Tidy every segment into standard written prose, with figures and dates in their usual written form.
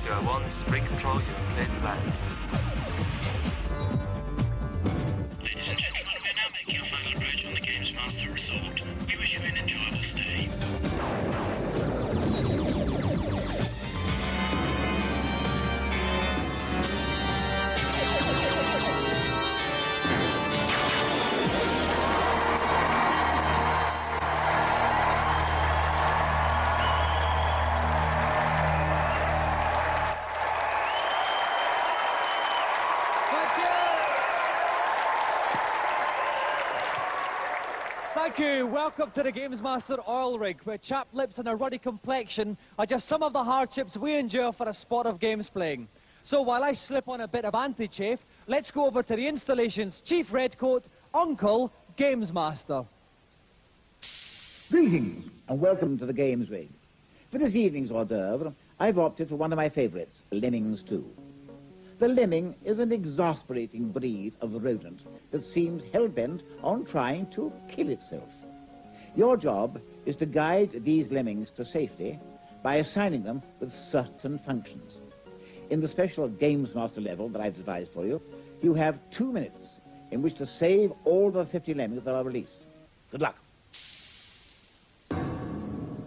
201s, rig control, you're clear to land. Ladies and gentlemen, we are now making our final approach on the GamesMaster Resort. We wish you an enjoyable stay. Thank you. Welcome to the GamesMaster oil rig, where chapped lips and a ruddy complexion are just some of the hardships we endure for a sport of games playing. So while I slip on a bit of anti-chafe, let's go over to the installation's chief redcoat, Uncle GamesMaster. Greetings and welcome to the Games Rig. For this evening's hors d'oeuvre, I've opted for one of my favourites, lemmings too. The lemming is an exasperating breed of rodent that seems hell-bent on trying to kill itself. Your job is to guide these lemmings to safety by assigning them with certain functions. In the special GamesMaster level that I've devised for you, you have 2 minutes in which to save all the 50 lemmings that are released. Good luck.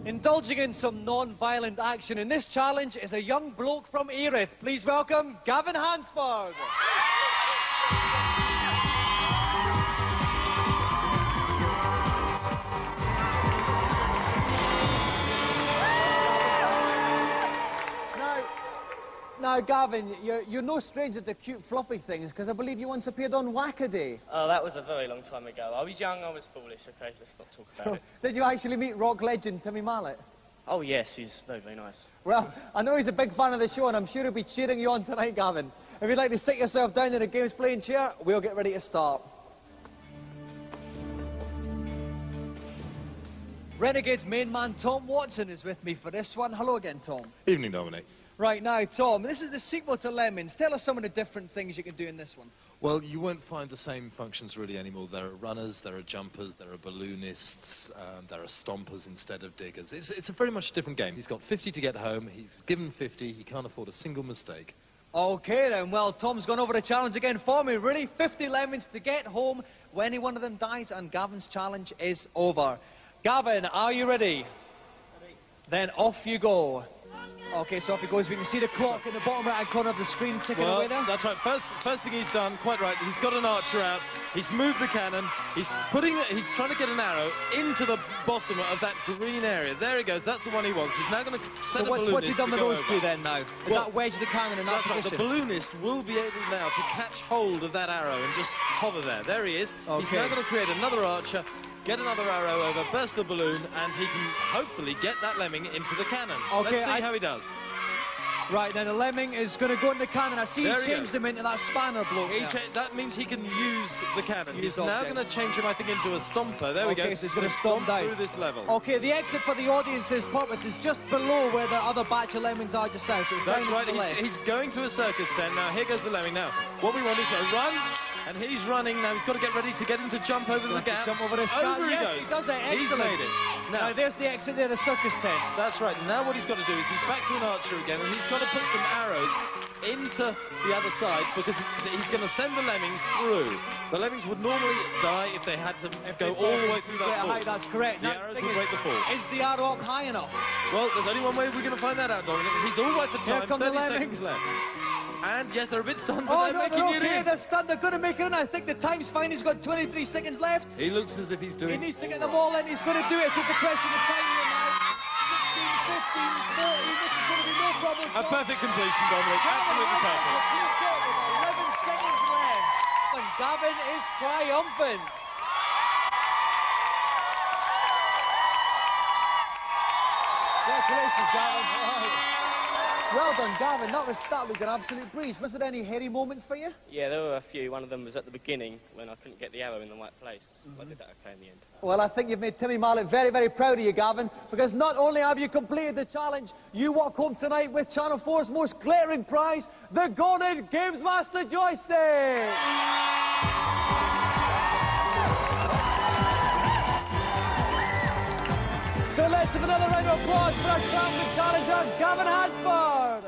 Indulging in some non-violent action in this challenge is a young bloke from Erith. Please welcome Gavin Hansford. Now, Gavin, you're no stranger to cute fluffy things, because I believe you once appeared on Wackaday. Oh, that was a very long time ago. I was young, I was foolish, okay? Let's not talk about it. Did you actually meet rock legend Timmy Mallet? Oh, yes, he's very, very nice. Well, I know he's a big fan of the show, and I'm sure he'll be cheering you on tonight, Gavin. If you'd like to sit yourself down in a games playing chair, we'll get ready to start. Renegade's main man, Tom Watson, is with me for this one. Hello again, Tom. Evening, Dominic. Right, now, Tom, this is the sequel to Lemmings. Tell us some of the different things you can do in this one. Well, you won't find the same functions really anymore. There are runners, there are jumpers, there are balloonists, there are stompers instead of diggers. It's a very much different game. He's got 50 to get home. He's given 50. He can't afford a single mistake. Okay, then. Well, Tom's gone over the challenge again for me, really. 50 lemons to get home when any one of them dies, and Gavin's challenge is over. Gavin, are you ready? Ready. Then off you go. Okay, so off he goes. We can see the clock in the bottom right-hand corner of the screen ticking away there. That's right. First thing he's done, quite right, he's got an archer out. He's moved the cannon. He's trying to get an arrow into the bottom of that green area. There he goes. That's the one he wants. He's now going to set a balloonist. So what's he done with those two then now? Is that wedge the cannon in that position? Right. The balloonist will be able now to catch hold of that arrow and just hover there. There he is. Okay. He's now going to create another archer. Get another arrow over, burst the balloon, and he can hopefully get that lemming into the cannon. Okay, let's see how he does. Right, then the lemming is going to go in the cannon. I see he changed him into that spanner bloke. That means he can use the cannon. He's now going to change him, I think, into a stomper. There we go. So he's going to stomp down through this level. Okay, the exit for the audience's purpose is just below where the other batch of lemmings are just now. So that's right. He's going to a circus tent. Now, here goes the lemming. Now, what we want is a run. And he's running now. He's got to get ready to get him to jump over the gap. Jump over this. Over he goes. He does it. Excellent. He's made it. Now, there's the exit there, the circus tent. That's right. Now what he's got to do is he's back to an archer again, and he's got to put some arrows into the other side because he's going to send the lemmings through. The lemmings would normally die if they had to go all the way through that fall. That's correct. The arrows would break the fall. Is the arrow up high enough? Well, there's only one way we're going to find that out, Dominic. He's all right for time. Here come 30 the lemmings. seconds left. And yes, they're a bit stunned, but they're making it in. They're stunned. They're going to make it in. I think the time's fine. He's got 23 seconds left. He looks as if he's doing. He needs to get them all in. He's going to do it. It's just a question of time now. 16, 15, 14. This is going to be no problem. A perfect completion, Dominic. Absolutely perfect. 11 seconds left. And Gavin is triumphant. Congratulations, Gavin. Well done, Gavin. That looked an absolute breeze. Was there any hairy moments for you? Yeah, there were a few. One of them was at the beginning when I couldn't get the arrow in the right place. I did that okay in the end. Well, I think you've made Timmy Mallet very, very proud of you, Gavin, because not only have you completed the challenge, you walk home tonight with Channel 4's most glittering prize, the Golden GamesMaster joystick! So let's have another round of applause for our champion challenger, Gavin Hansford.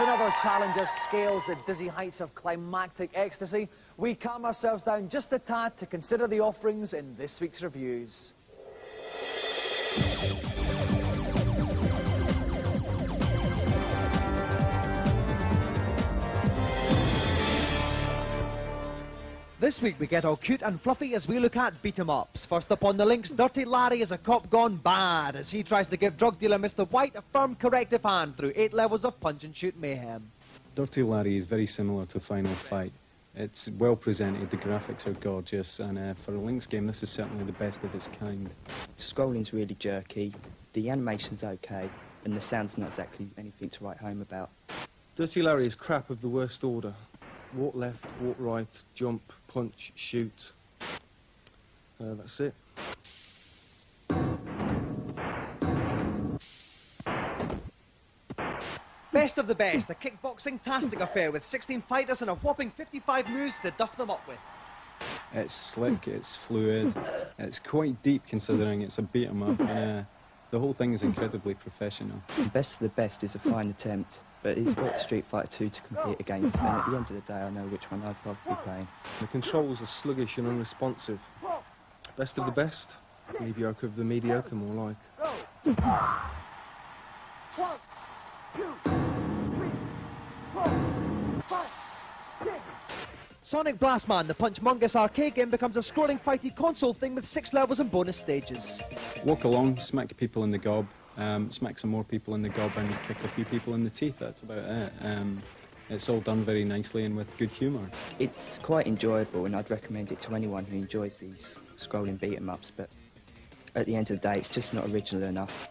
another challenger scales the dizzy heights of climactic ecstasy, we calm ourselves down just a tad to consider the offerings in this week's reviews. This week we get all cute and fluffy as we look at beat-em-ups. First up on the links, Dirty Larry is a cop gone bad as he tries to give drug dealer Mr. White a firm corrective hand through 8 levels of punch-and-shoot mayhem. Dirty Larry is very similar to Final Fight. It's well presented, the graphics are gorgeous, and for a links game this is certainly the best of its kind. Scrolling's really jerky, the animation's okay, and the sound's not exactly anything to write home about. Dirty Larry is crap of the worst order. Walk left, walk right, jump, punch, shoot. That's it. Best of the best, a kickboxing-tastic affair with 16 fighters and a whopping 55 moves to duff them up with. It's slick, it's fluid, it's quite deep considering it's a beat-em-up, and the whole thing is incredibly professional. The best of the best is a fine attempt, but he's got Street Fighter 2 to compete against, and at the end of the day I know which one I'd rather be playing. The controls are sluggish and unresponsive. Best of the best, mediocre of the mediocre, more like. Sonic Blastman, the Punch-Mungus arcade game, becomes a scrolling fighty console thing with 6 levels and bonus stages. Walk along, smack people in the gob, smack some more people in the gob and kick a few people in the teeth, that's about it. It's all done very nicely and with good humour. It's quite enjoyable and I'd recommend it to anyone who enjoys these scrolling beat-em-ups, but at the end of the day it's just not original enough.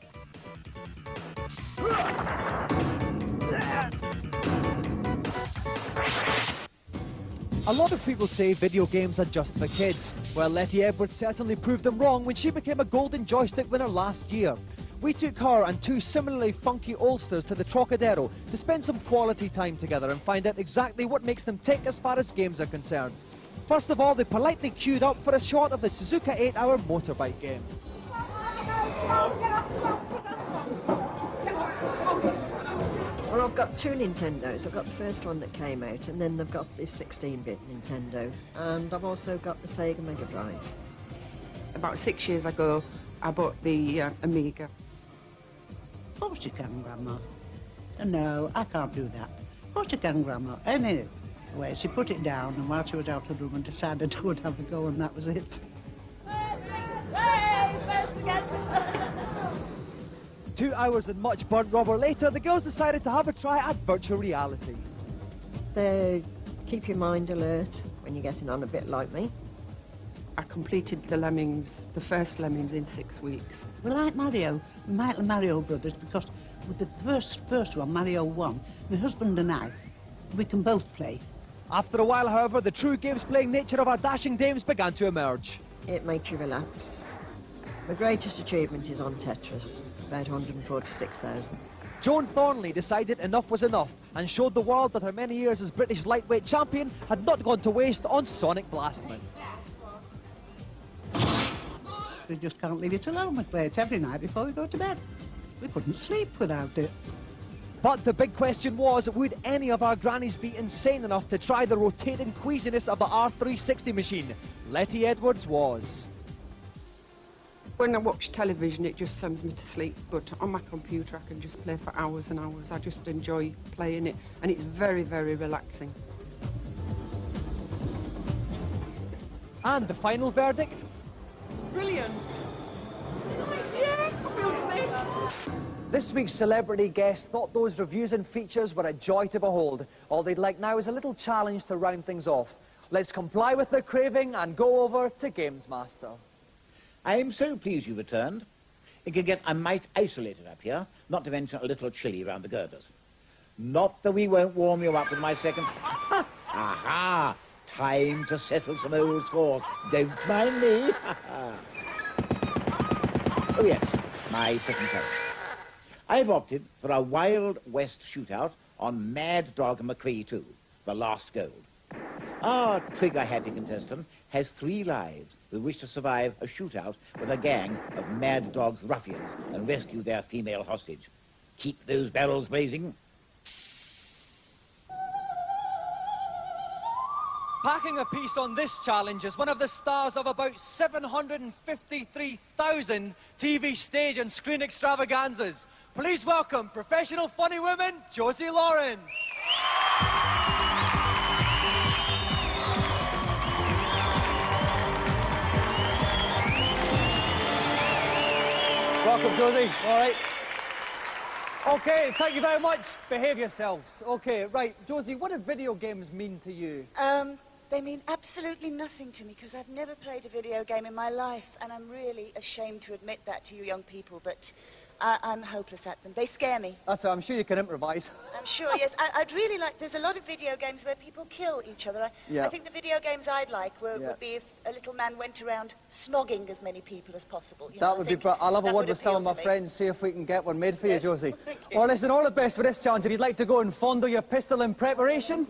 A lot of people say video games are just for kids. Well, Letty Edwards certainly proved them wrong when she became a Golden Joystick winner last year. We took her and 2 similarly funky oldsters to the Trocadero to spend some quality time together and find out exactly what makes them tick as far as games are concerned. First of all, they politely queued up for a shot of the Suzuka 8-hour motorbike game. Well, I've got 2 Nintendos. I've got the first one that came out, and then they've got this 16-bit Nintendo. And I've also got the Sega Mega Drive. About 6 years ago, I bought the Amiga. Of course you can, Grandma. No, I can't do that. Of course you can, Grandma. Anyway, she put it down, and while she was out of the room, and decided I would have a go, and that was it. 2 hours and much burnt rubber later, the girls decided to have a try at virtual reality. They keep your mind alert when you're getting on a bit like me. I completed the Lemmings, the first Lemmings, in 6 weeks. We like Mario. We like the Mario Brothers because with the first one, Mario 1, my husband and I, we can both play. After a while, however, the true games-playing nature of our dashing dames began to emerge. It makes you relax. The greatest achievement is on Tetris, about 146,000. Joan Thornley decided enough was enough and showed the world that her many years as British lightweight champion had not gone to waste on Sonic Blastman. We just can't leave it alone. We play it every night before we go to bed. We couldn't sleep without it. But the big question was, would any of our grannies be insane enough to try the rotating queasiness of the R360 machine? Letty Edwards was. When I watch television, it just sends me to sleep, but on my computer I can just play for hours and hours. I just enjoy playing it, and it's very, very relaxing. And the final verdict? Brilliant! This week's celebrity guest thought those reviews and features were a joy to behold. All they'd like now is a little challenge to round things off. Let's comply with their craving and go over to GamesMaster. I am so pleased you returned. It can get a mite isolated up here, not to mention a little chilly round the girders. Not that we won't warm you up with my second... Aha! Time to settle some old scores. Don't mind me. Oh, yes, my second challenge. I've opted for a Wild West shootout on Mad Dog McCree 2, the last gold. Our trigger-happy contestant has 3 lives who wish to survive a shootout with a gang of Mad Dog's ruffians and rescue their female hostage. Keep those barrels blazing. Packing a piece on this challenge is one of the stars of about 753,000 TV stage and screen extravaganzas. Please welcome professional funny woman, Josie Lawrence. Welcome, Josie. All right. Okay, thank you very much. Behave yourselves. Okay, right. Josie, what do video games mean to you? They mean absolutely nothing to me because I've never played a video game in my life, and I'm really ashamed to admit that to you young people, but I'm hopeless at them. They scare me. That's it. I'm sure you can improvise. I'm sure, yes. I'd really like... There's a lot of video games where people kill each other. I think the video games I'd like would be if a little man went around snogging as many people as possible. That would be... I'll have a word with some of my friends, see if we can get one made for you, Josie. Well, listen, all the best for this challenge. If you'd like to go and fondle your pistol in preparation,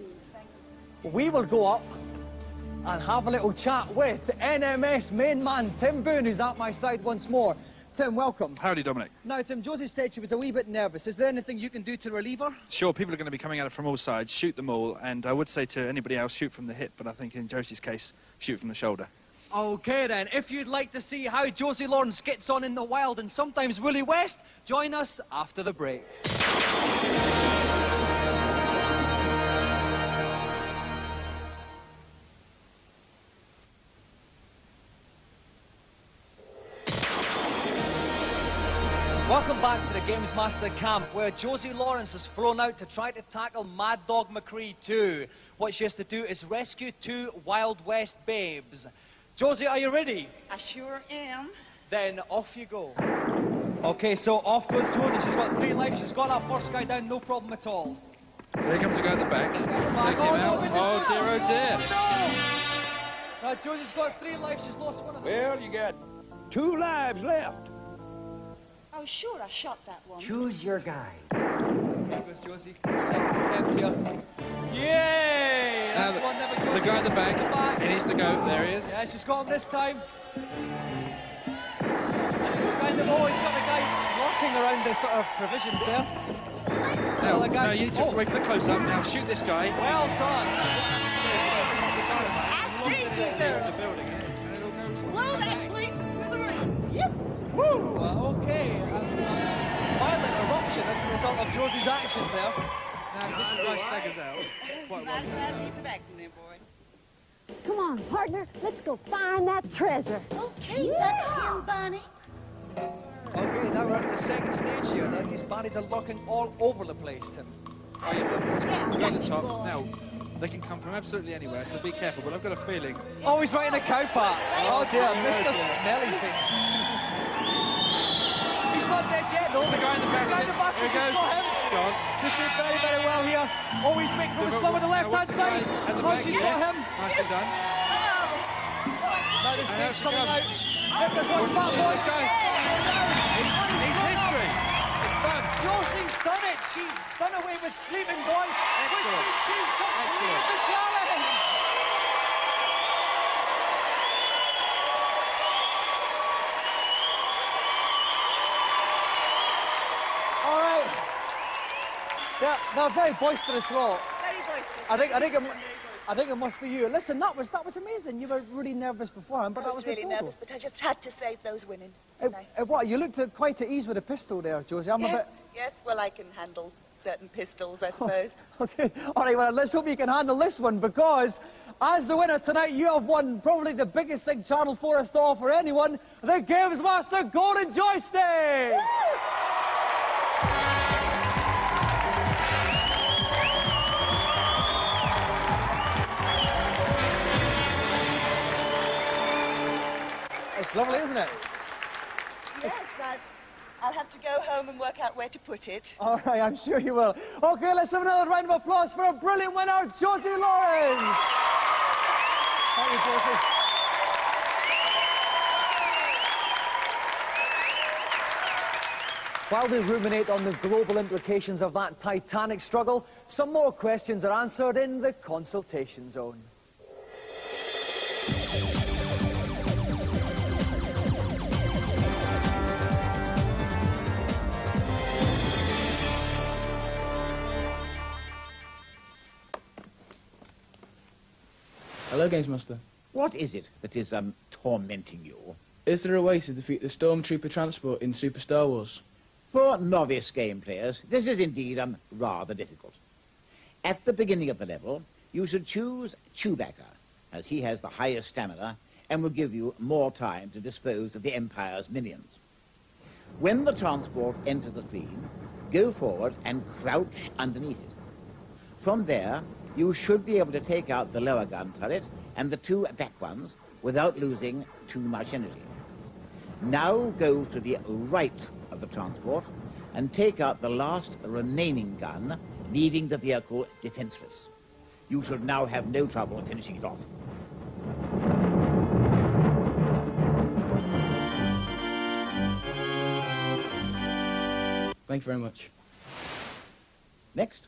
we will go up and have a little chat with NMS main man Tim Boone, who's at my side once more. Tim, welcome. Howdy, Dominic. Now, Tim, Josie said she was a wee bit nervous. Is there anything you can do to relieve her? Sure, people are going to be coming at it from all sides. Shoot them all, and I would say to anybody else, shoot from the hip, but I think in Josie's case, shoot from the shoulder. OK, then. If you'd like to see how Josie Lawrence gets on in the wild and sometimes Woolly West, join us after the break. Welcome back to the GamesMaster camp, where Josie Lawrence has flown out to try to tackle Mad Dog McCree 2. What she has to do is rescue 2 Wild West babes. Josie, are you ready? I sure am. Then off you go. Okay, so off goes Josie. She's got 3 lives. She's got that first guy down, no problem at all. Here comes the guy at the back. Take him out. Oh, dear, oh, dear. Now, Josie's got 3 lives. She's lost one of them. Well, you got 2 lives left. Oh, sure, I shot that one. Choose your guy. Here goes Josie for the second attempt here. Yay! That's one never Josie. The guy at the back. He needs to go. There he is. Yeah, she's got him this time. He's kind of always got a guy walking around the sort of provisions there. Now, no, you need to wait for the close-up. Now, shoot this guy. Well done. I see you there. Blow that place to smithereens. Yep. Woo! Okay. Violent eruption as a result of Josie's actions there. Now, this is why staggers out. Quite well. Bad piece of acting there, boy. Come on, partner. Let's go find that treasure. Okay, Buckskin Bunny. Okay, now we're at the second stage here. Now these baddies are lurking all over the place, Tim. Oh, yeah, go to the top. Now, they can come from absolutely anywhere, so be careful, but I've got a feeling... Oh, he's right in the cow part. Oh, dear, Mr. Smelly Face. He's not dead yet, though. The guy in the back. Here goes. She's got him. Gone. Just did very, very well here. Always wait for the slow on the left-hand side. Oh, she's got him. Nicely done. Now this thing's coming out. He's history. It's done. Josie's done it. She's done away with Sleeping Boy. Excellent. She's completed the challenge. All right. Yeah, they're very boisterous lot. Very boisterous. I think it must be you. Listen, that was amazing. You were really nervous beforehand, but I was really nervous, but I just had to save those women. What? You looked quite at ease with a pistol there, Josie. Yes, well, I can handle certain pistols, I suppose. Okay, all right, well, let's hope you can handle this one, because as the winner tonight, you have won probably the biggest thing Channel 4 has to offer anyone, the GamesMaster Golden Joystick! It's lovely, isn't it? Yes, I'll have to go home and work out where to put it. All right, I'm sure you will. Okay, let's have another round of applause for a brilliant winner, Josie Lawrence. Thank you, Josie. While we ruminate on the global implications of that titanic struggle, some more questions are answered in the consultation zone. Hello, GamesMaster. What is it that is tormenting you? Is there a way to defeat the Stormtrooper transport in Super Star Wars? For novice game players, this is indeed rather difficult. At the beginning of the level, you should choose Chewbacca, as he has the highest stamina and will give you more time to dispose of the Empire's minions. When the transport enters the screen, go forward and crouch underneath it. From there, you should be able to take out the lower gun turret and the two back ones without losing too much energy. Now go to the right of the transport and take out the last remaining gun, leaving the vehicle defenseless. You should now have no trouble finishing it off. Thank you very much. Next.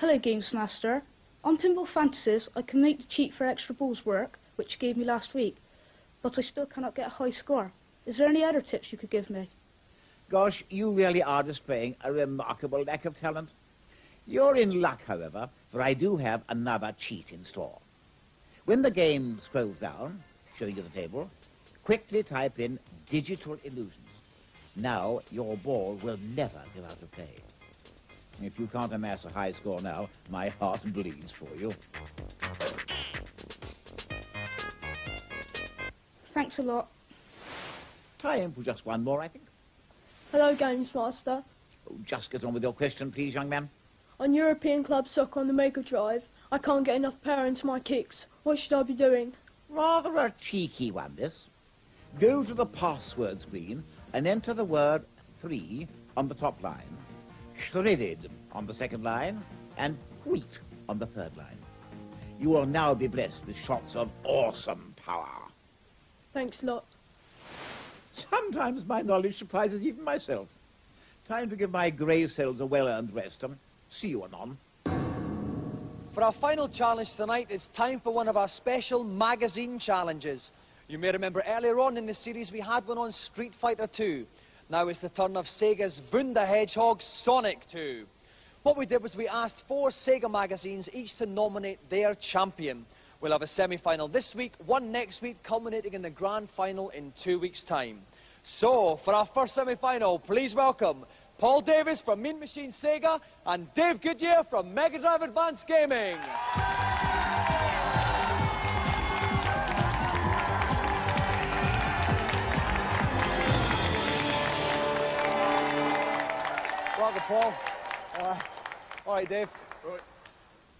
Hello, GamesMaster. On Pinball Fantasies, I can make the cheat for extra balls work, which you gave me last week, but I still cannot get a high score. Is there any other tips you could give me? Gosh, you really are displaying a remarkable lack of talent. You're in luck, however, for I do have another cheat in store. When the game scrolls down, showing you the table, quickly type in digital illusions. Now your ball will never go out of play. If you can't amass a high score now, my heart bleeds for you. Thanks a lot. Time for just one more, I think. Hello, GamesMaster. Oh, just get on with your question, please, young man. On European Club Soccer on the Mega Drive, I can't get enough power into my kicks. What should I be doing? Rather a cheeky one, this. Go to the password screen and enter the word 3 on the top line, shredded on the second line, and wheat on the third line. You will now be blessed with shots of awesome power. Thanks a lot. Sometimes my knowledge surprises even myself. Time to give my grey cells a well-earned rest. See you anon. For our final challenge tonight, it's time for one of our special magazine challenges. You may remember earlier on in the series we had one on Street Fighter 2. Now it's the turn of Sega's Boon the Hedgehog Sonic 2. What we did was we asked 4 Sega magazines each to nominate their champion. We'll have a semi-final this week, one next week, culminating in the grand final in 2 weeks' time. So, for our first semi-final, please welcome Paul Davis from Mean Machine Sega and Dave Goodyear from Mega Drive Advanced Gaming. Welcome, Paul. All right, Dave. Right.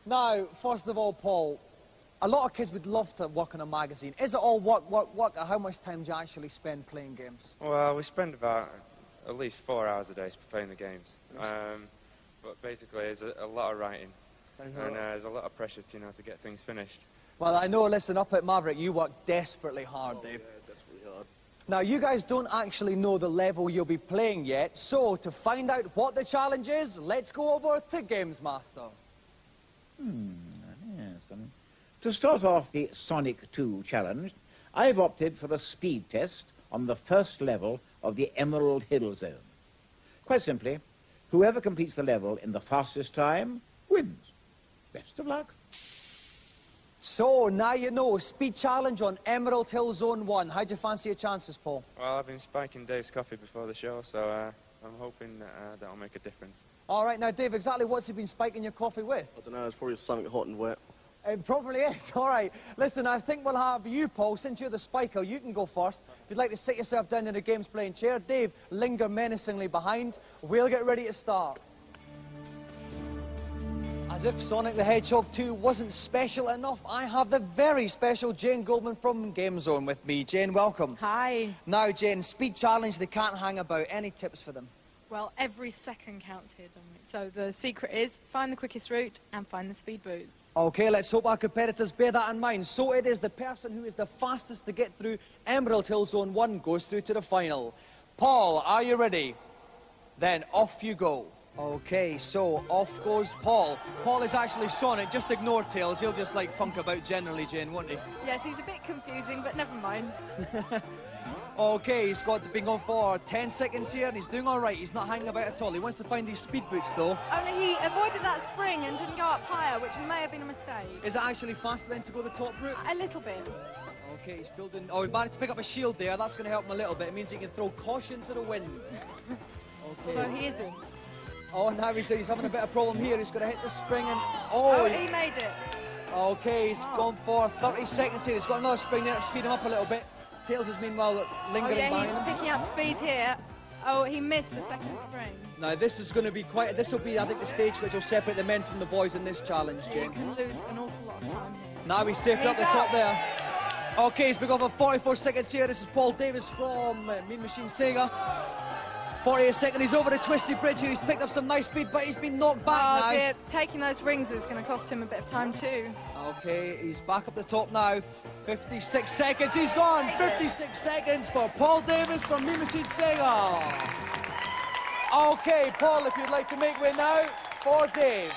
Now, first of all, Paul, a lot of kids would love to work in a magazine. Is it all work? How much time do you actually spend playing games? Well, we spend about at least 4 hours a day playing the games. But basically, there's a lot of writing. And there's a lot of pressure to, to get things finished. Well, I know, listen, up at Maverick, you work desperately hard, Dave. Yeah, desperately hard. Now, you guys don't actually know the level you'll be playing yet, so to find out what the challenge is, let's go over to GamesMaster. Yes. To start off the Sonic 2 challenge, I've opted for a speed test on the first level of the Emerald Hill Zone. Quite simply, whoever completes the level in the fastest time wins. Best of luck. So, now you know, speed challenge on Emerald Hill Zone 1. How'd you fancy your chances, Paul? Well, I've been spiking Dave's coffee before the show, so I'm hoping that that'll make a difference. All right, now, Dave, exactly what's he been spiking your coffee with? I don't know, it's probably something hot and wet. It probably is. All right. Listen, I think we'll have you, Paul, since you're the spiker. You can go first. If you'd like to sit yourself down in the game's playing chair, Dave, linger menacingly behind. We'll get ready to start. As if Sonic the Hedgehog 2 wasn't special enough, I have the very special Jane Goldman from GameZone with me. Jane, welcome. Hi. Now, Jane, speed challenge, they can't hang about. Any tips for them? Well, every second counts here, Dominic. So the secret is find the quickest route and find the speed boots. OK, let's hope our competitors bear that in mind. So it is the person who is the fastest to get through Emerald Hill Zone 1 goes through to the final. Paul, are you ready? Then off you go. OK, so off goes Paul. Paul is actually Sonic. Just ignore Tails. He'll just, like, funk about generally, Jane, won't he? Yes, he's a bit confusing, but never mind. Okay, he's been going for 10 seconds here, and he's doing all right. He's not hanging about at all. He wants to find these speed boots, though. Only he avoided that spring and didn't go up higher, which may have been a mistake. Is it actually faster then to go the top route? A little bit. Okay, he's still doing... Oh, he managed to pick up a shield there. That's going to help him a little bit. It means he can throw caution to the wind. Okay. Although he isn't. Oh, now he's having a bit of problem here. He's going to hit the spring and... Oh, he made it. Okay, he's gone for 30 seconds here. He's got another spring there to speed him up a little bit. Tails is meanwhile lingering behind him. He's picking up speed here. Oh, he missed the second spring. Now, this is going to be quite... This will be, I think, the stage which will separate the men from the boys in this challenge, Jane. You can lose an awful lot of time here. Now he's safely up the top there. Okay, he's been going for 44 seconds here. This is Paul Davis from Mean Machine Sega. 48 seconds, he's over the twisty bridge here. He's picked up some nice speed, but he's been knocked back now. Dear. Taking those rings is going to cost him a bit of time too. Okay, he's back up the top now. 56 seconds, he's gone. 56 seconds for Paul Davis from Mean Machine Sega. Okay, Paul, if you'd like to make way now for Dave.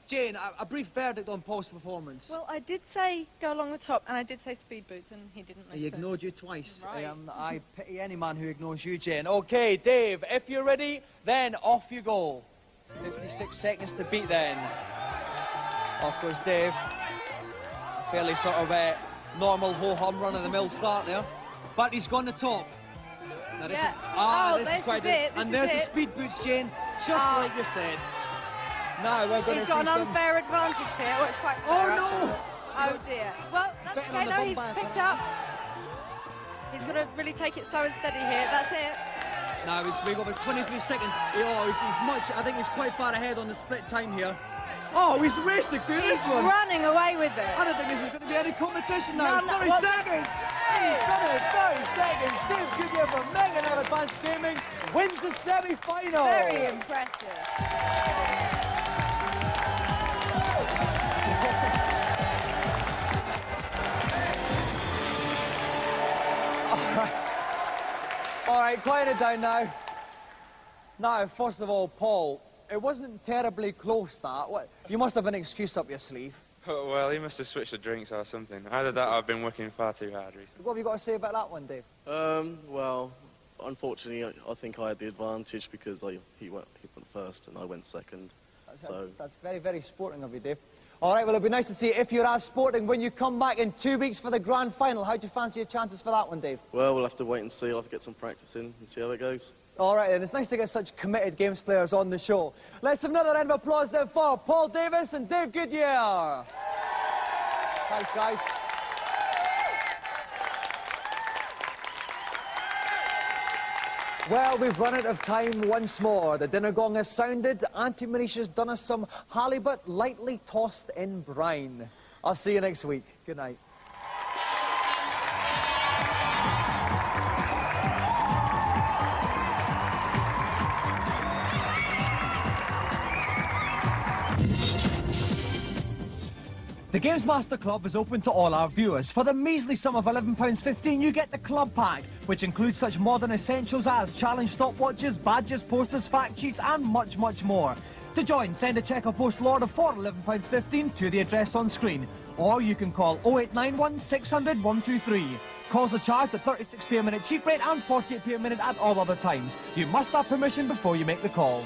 Jane, a brief verdict on Paul's performance. Well, I did say go along the top, and I did say speed boots, and he didn't listen. He ignored you twice. Right. I pity any man who ignores you, Jane. Okay, Dave, if you're ready, then off you go. 56 seconds to beat then. Off goes Dave. Fairly sort of normal ho-hum run-of-the-mill start there. But he's gone to top. Now, this is quite it. And there's the speed boots, Jane, just like you said. Now we're going to see He's got an unfair advantage here. Oh, it's quite fair, no! Oh, dear. Well, that's okay. No, he's picked up. He's got to really take it slow and steady here. That's it. Now he's going over 23 seconds. I think he's quite far ahead on the split time here. Oh, he's racing through this one. He's running away with it. I don't think this is going to be any competition now. 30 seconds. He's done it. 30 seconds. Dave Goodyear from Mega Drive Advanced Gaming wins the semi-final. Very impressive. All right, quiet it down now. Now, first of all, Paul, it wasn't terribly close, that. What? You must have an excuse up your sleeve. Oh, well, he must have switched the drinks or something. Either that or I've been working far too hard recently. What have you got to say about that one, Dave? Well, unfortunately, I think I had the advantage because he went first and I went second. That's very, very sporting of you, Dave. All right, well, it'd be nice to see if you're as sporting when you come back in 2 weeks for the grand final. How do you fancy your chances for that one, Dave? Well, we'll have to wait and see. I'll have to get some practice in and see how it goes. All right, then. It's nice to get such committed games players on the show. Let's have another round of applause then for Paul Davis and Dave Goodyear. Thanks, guys. Well, we've run out of time once more. The dinner gong has sounded. Auntie Marisha's done us some halibut lightly tossed in brine. I'll see you next week. Good night. The GamesMaster Club is open to all our viewers. For the measly sum of £11.15, you get the Club Pack, which includes such modern essentials as challenge stopwatches, badges, posters, fact sheets, and much, much more. To join, send a cheque or postal order for £11.15 to the address on screen. Or you can call 0891 600 123. Calls are charged at 36p a minute cheap rate and 48p a minute at all other times. You must have permission before you make the call.